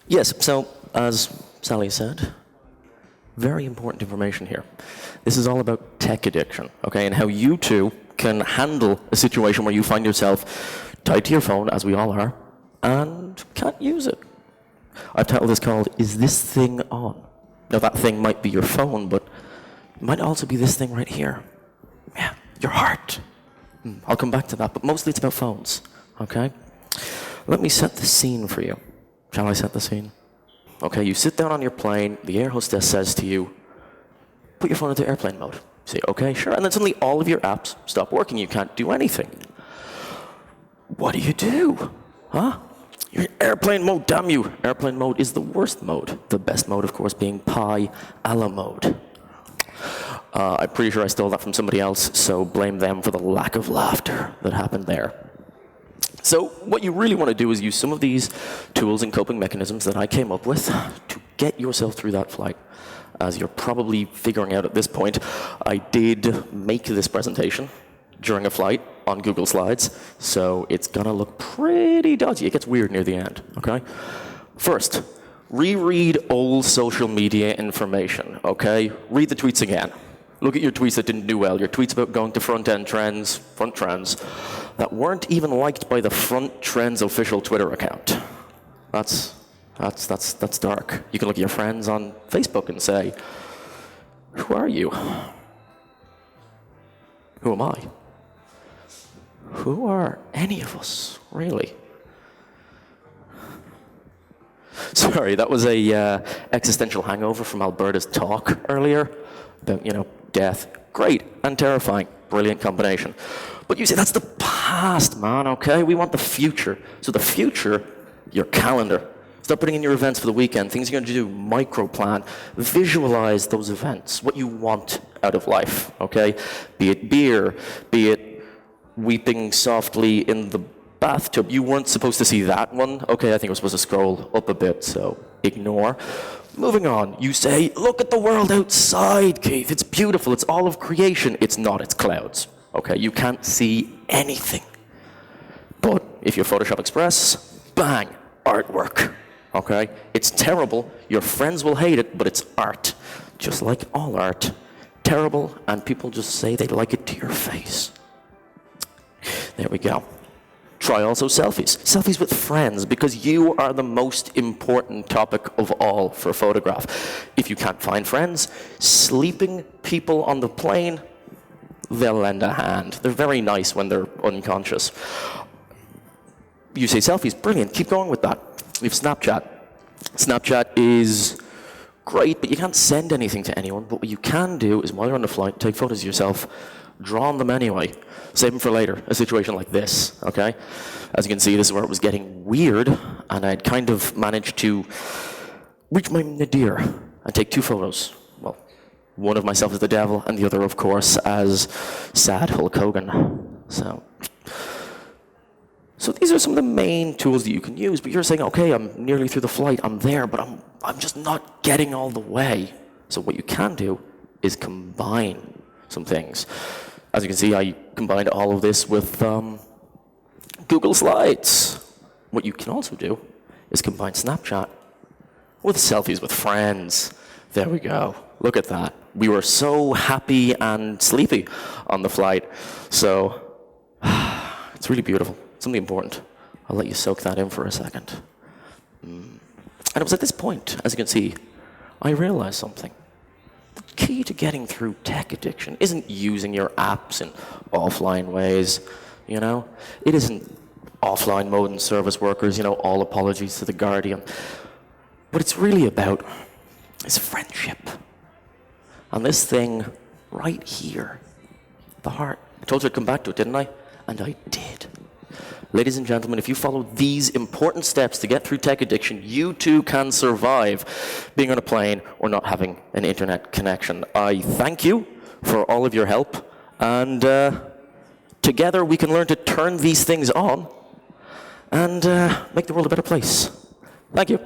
Yes, so as Sally said, very important information here. This is all about tech addiction, okay, and how you two can handle a situation where you find yourself tied to your phone, as we all are, and can't use it. I've titled this called, Is This Thing On? Now that thing might be your phone, but it might also be this thing right here. Yeah, your heart. I'll come back to that, but mostly it's about phones, okay? Let me set the scene for you. Shall I set the scene? Okay, you sit down on your plane, the air hostess says to you, put your phone into airplane mode. You say, okay, sure, and then suddenly all of your apps stop working, you can't do anything. What do? Huh? You're in airplane mode, damn you. Airplane mode is the worst mode. The best mode, of course, being pie a la mode. I'm pretty sure I stole that from somebody else, so blame them for the lack of laughter that happened there. So what you really want to do is use some of these tools and coping mechanisms that I came up with to get yourself through that flight. As you're probably figuring out at this point, I did make this presentation during a flight on Google Slides, so it's gonna look pretty dodgy. It gets weird near the end, okay? First, reread old social media information, okay? Read the tweets again. Look at your tweets that didn't do well, your tweets about going to front trends, that weren't even liked by the Front Trends official Twitter account. That's dark. You can look at your friends on Facebook and say, who are you? Who am I? Who are any of us, really? Sorry, that was a existential hangover from Alberta's talk earlier about, death. Great and terrifying. Brilliant combination. But you say, that's the past, man, okay? We want the future. So the future, your calendar. Start putting in your events for the weekend, things you're going to do, micro-plan. Visualize those events, what you want out of life, okay? Be it beer, be it weeping softly in the bathtub. You weren't supposed to see that one. Okay, I think we're supposed to scroll up a bit, so ignore. Moving on, you say, look at the world outside, Keith. It's beautiful. It's all of creation. It's not. It's clouds. Okay, you can't see anything. But if you're Photoshop Express, bang, artwork. Okay, it's terrible. Your friends will hate it, but it's art. Just like all art. Terrible, and people just say they like it to your face. There we go. Try also selfies. Selfies with friends, because you are the most important topic of all for a photograph. If you can't find friends, sleeping people on the plane, they'll lend a hand. They're very nice when they're unconscious. You say selfies, brilliant, keep going with that. We have Snapchat. Snapchat is great, but you can't send anything to anyone. But what you can do is, while you're on the flight, take photos of yourself, draw on them anyway. Save them for later, a situation like this, okay? As you can see, this is where it was getting weird, and I'd kind of managed to reach my nadir and take two photos. Well, one of myself as the devil, and the other, of course, as sad Hulk Hogan. So these are some of the main tools that you can use, but you're saying, okay, I'm nearly through the flight, I'm there, but I'm just not getting all the way. So what you can do is combine some things. As you can see, I combined all of this with Google Slides. What you can also do is combine Snapchat with selfies with friends. There we go. Look at that. We were so happy and sleepy on the flight. So it's really beautiful. Something important. I'll let you soak that in for a second. And it was at this point, as you can see, I realized something. The key to getting through tech addiction isn't using your apps in offline ways, It isn't offline mode and service workers, all apologies to the Guardian. What it's really about is friendship. And this thing right here, the heart. I told you I'd come back to it, didn't I? And I did. Ladies and gentlemen, if you follow these important steps to get through tech addiction, you too can survive being on a plane or not having an internet connection. I thank you for all of your help, and together we can learn to turn these things on and make the world a better place. Thank you.